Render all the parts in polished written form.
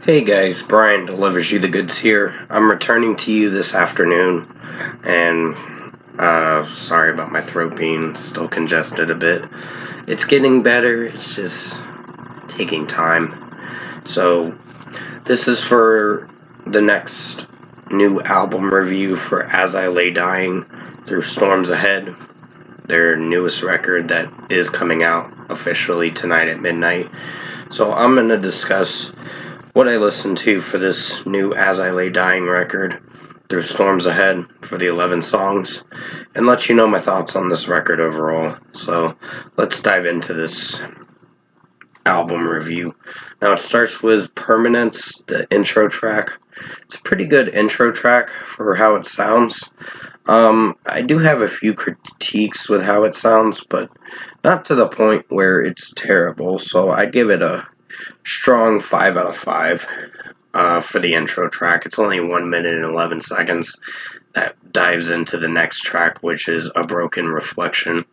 Hey guys, Brian delivers you the goods here. I'm returning to you this afternoon, and sorry about my throat being still congested a bit. It's getting better, it's just taking time. So, this is for the next new album review for As I Lay Dying Through Storms Ahead, their newest record that is coming out officially tonight at midnight. So, I'm going to discuss what I listened to for this new As I Lay Dying record, Through Storms Ahead, for the 11 songs, and let you know my thoughts on this record overall. So let's dive into this album review. Now it starts with Permanence, the intro track. It's a pretty good intro track for how it sounds. I do have a few critiques with how it sounds, but not to the point where it's terrible, so I'd give it a strong 5 out of 5 for the intro track. It's only 1 minute and 11 seconds. That dives into the next track, which is A Broken Reflection.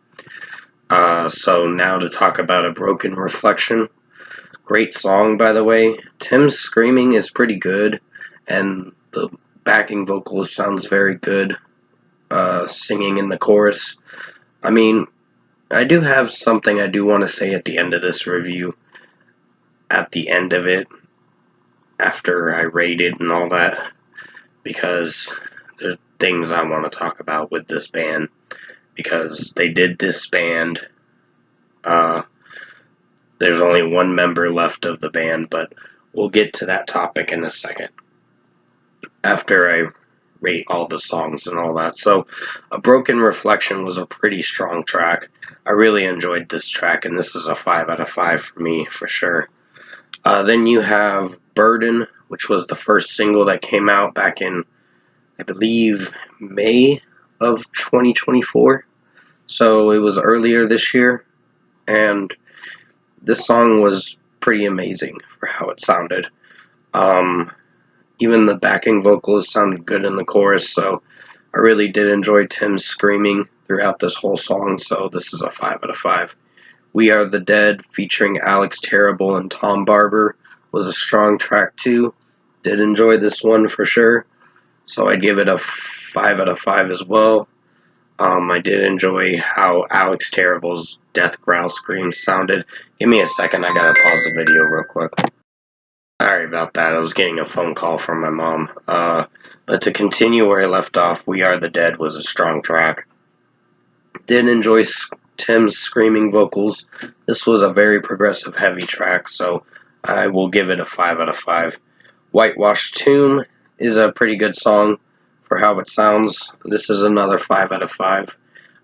So now to talk about A Broken Reflection. Great song, by the way. Tim's screaming is pretty good, and the backing vocalist sounds very good, singing in the chorus. I mean, I do have something I do want to say at the end of this review. At the end of it, after I rate it and all that, because there's things I want to talk about with this band, because they did disband. There's only one member left of the band, but we'll get to that topic in a second, after I rate all the songs and all that. So, A Broken Reflection was a pretty strong track. I really enjoyed this track, and this is a 5 out of 5 for me, for sure. Then you have Burden, which was the first single that came out back in, I believe, May of 2024. So it was earlier this year, and this song was pretty amazing for how it sounded. Even the backing vocalist sounded good in the chorus, so I really did enjoy Tim screaming throughout this whole song, so this is a 5 out of 5. We Are the Dead, featuring Alex Terrible and Tom Barber, was a strong track too. Did enjoy this one for sure, so I'd give it a 5 out of 5 as well. I did enjoy how Alex Terrible's death growl screams sounded. Give me a second, I gotta pause the video real quick. Sorry about that, I was getting a phone call from my mom. But to continue where I left off, We Are the Dead was a strong track. Did enjoy Tim's screaming vocals. This was a very progressive, heavy track, so I will give it a 5 out of 5. Whitewashed Tomb is a pretty good song for how it sounds. This is another 5 out of 5.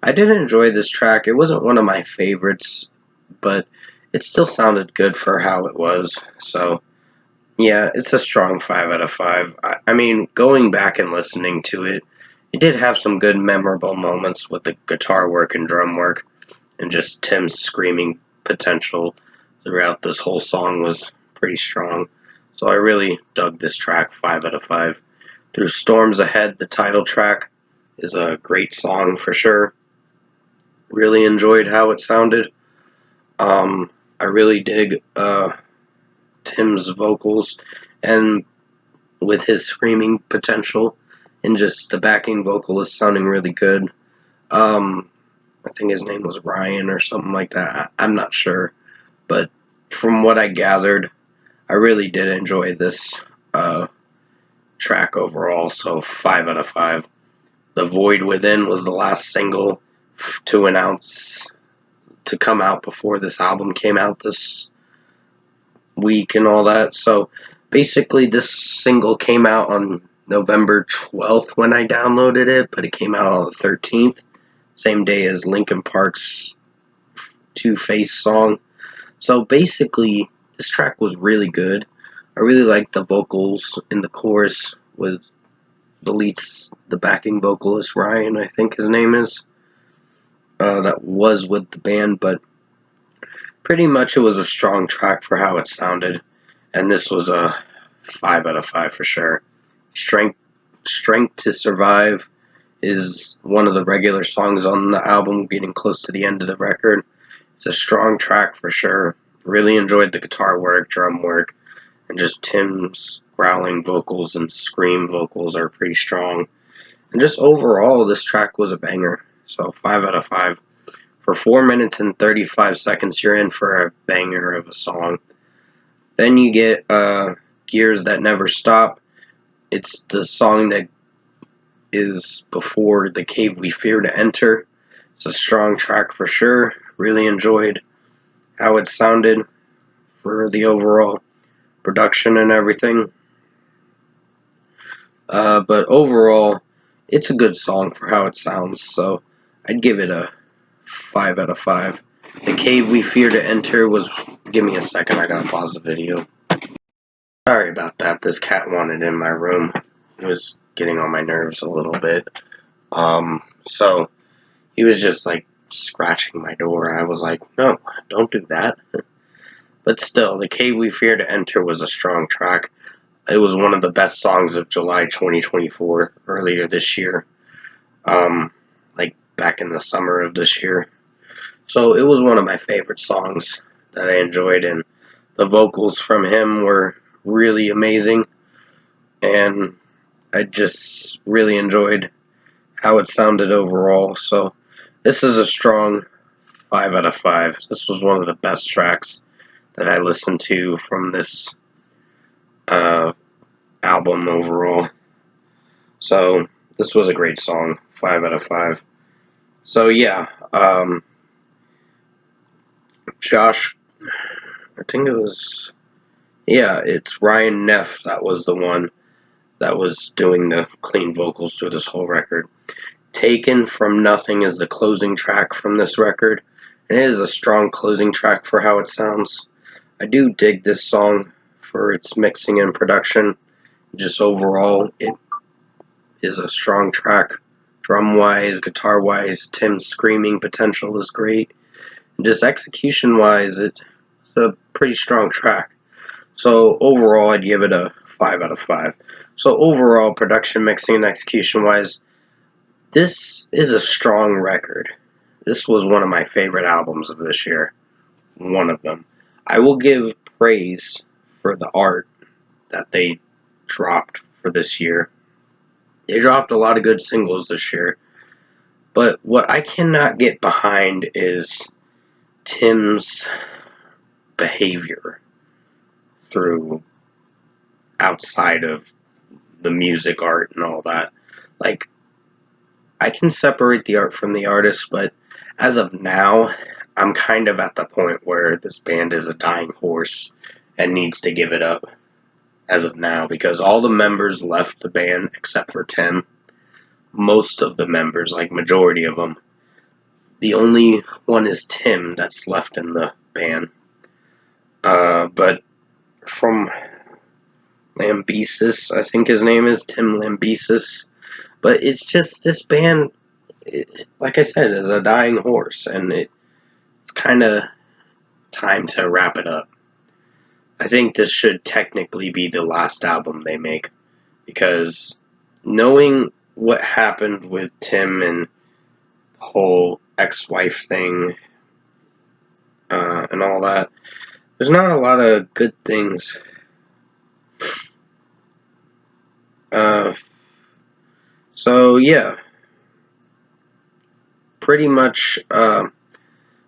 I did enjoy this track. It wasn't one of my favorites, but it still sounded good for how it was. So, yeah, it's a strong 5 out of 5. I mean, going back and listening to it, it did have some good memorable moments with the guitar work and drum work, and just Tim's screaming potential throughout this whole song was pretty strong. So I really dug this track, 5 out of 5. Through Storms Ahead, the title track, is a great song for sure. Really enjoyed how it sounded. I really dig Tim's vocals, and with his screaming potential, and just the backing vocalist sounding really good. I think his name was Ryan or something like that. I'm not sure. But from what I gathered, I really did enjoy this track overall, so 5 out of 5. The Void Within was the last single to come out before this album came out this week and all that. So basically this single came out on November 12th when I downloaded it, but it came out on the 13th, same day as Linkin Park's Two-Face song. So basically this track was really good. I really liked the vocals in the chorus with the backing vocalist, Ryan, I think his name is, that was with the band, but pretty much it was a strong track for how it sounded, and this was a 5 out of 5 for sure. Strength to Survive is one of the regular songs on the album, getting close to the end of the record. It's a strong track for sure. Really enjoyed the guitar work, drum work, and just Tim's growling vocals and scream vocals are pretty strong. And just overall, this track was a banger. So 5 out of 5. For 4 minutes and 35 seconds, you're in for a banger of a song. Then you get Gears That Never Stop. It's the song that is before The Cave We Fear to Enter. It's a strong track for sure. Really enjoyed how it sounded for the overall production and everything. But overall, it's a good song for how it sounds, so I'd give it a 5 out of 5. The Cave We Fear to Enter was... Give me a second, I gotta pause the video. Sorry about that, this cat wanted in my room. It was getting on my nerves a little bit. So, he was just like scratching my door. I was like, no, don't do that. But still, The Cave We Fear to Enter was a strong track. It was one of the best songs of July 2024, earlier this year. Like back in the summer of this year. So it was one of my favorite songs that I enjoyed, and the vocals from him were really amazing, and I just really enjoyed how it sounded overall. So this is a strong 5 out of 5. This was one of the best tracks that I listened to from this album overall. So this was a great song, 5 out of 5. So yeah, Josh, I think it was, yeah, it's Ryan Neff that was the one that was doing the clean vocals through this whole record. Taken From Nothing is the closing track from this record, and it is a strong closing track for how it sounds. I do dig this song for its mixing and production. Just overall, it is a strong track. Drum-wise, guitar-wise, Tim's screaming potential is great. And just execution-wise, it's a pretty strong track. So overall, I'd give it a 5 out of 5. So overall, production, mixing, and execution-wise, this is a strong record. This was one of my favorite albums of this year. One of them. I will give praise for the art that they dropped for this year. They dropped a lot of good singles this year. But what I cannot get behind is Tim's behavior through outside of the music, art, and all that. Like, I can separate the art from the artist, but as of now, I'm kind of at the point where this band is a dying horse and needs to give it up as of now, because all the members left the band except for Tim. Most of the members, like majority of them. The only one is Tim that's left in the band. But from Lambesis, I think his name is, Tim Lambesis. But it's just, this band, like I said, is a dying horse, and it's kind of time to wrap it up. I think this should technically be the last album they make, because knowing what happened with Tim and the whole ex-wife thing and all that, there's not a lot of good things. So yeah, pretty much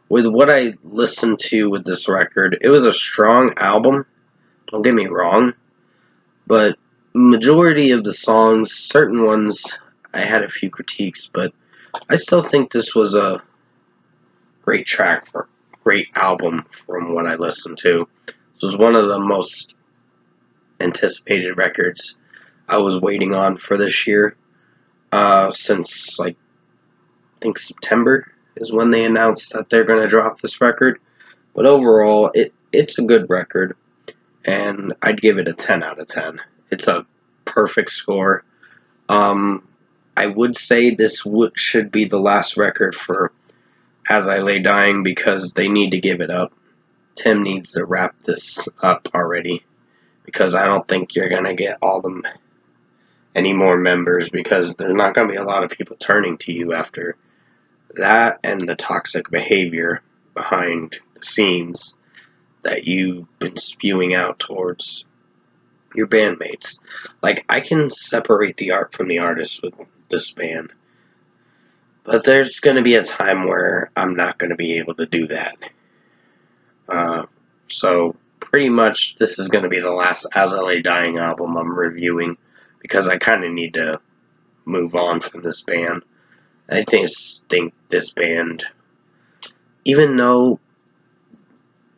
with what I listened to with this record, it was a strong album, don't get me wrong, but majority of the songs, certain ones, I had a few critiques, but I still think this was a great track, for great album from what I listened to. This was one of the most anticipated records I was waiting on for this year, since, like, I think September is when they announced that they're going to drop this record. But overall, it's a good record, and I'd give it a 10 out of 10. It's a perfect score. I would say this should be the last record for As I Lay Dying, because they need to give it up. Tim needs to wrap this up already, because I don't think you're going to get all them any more members, because there's not going to be a lot of people turning to you after that and the toxic behavior behind the scenes that you've been spewing out towards your bandmates. Like, I can separate the art from the artist with this band, but there's going to be a time where I'm not going to be able to do that. So pretty much this is going to be the last As I Lay Dying album I'm reviewing, because I kind of need to move on from this band. I think this band, even though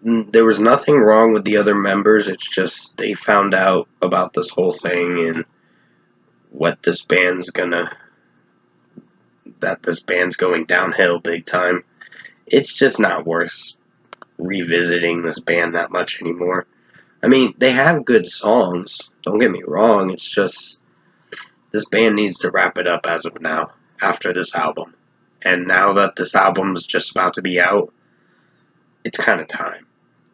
there was nothing wrong with the other members, it's just they found out about this whole thing and what this band's this band's going downhill big time. It's just not worth revisiting this band that much anymore. I mean, they have good songs, don't get me wrong, it's just this band needs to wrap it up as of now, after this album. And now that this album's just about to be out, it's kind of time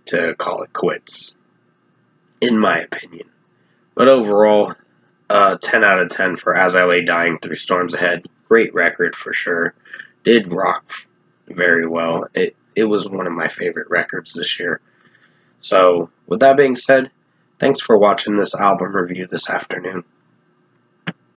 to call it quits, in my opinion. But overall, 10 out of 10 for As I Lay Dying Through Storms Ahead. Great record for sure. Did rock very well. It was one of my favorite records this year. So, with that being said, thanks for watching this album review this afternoon.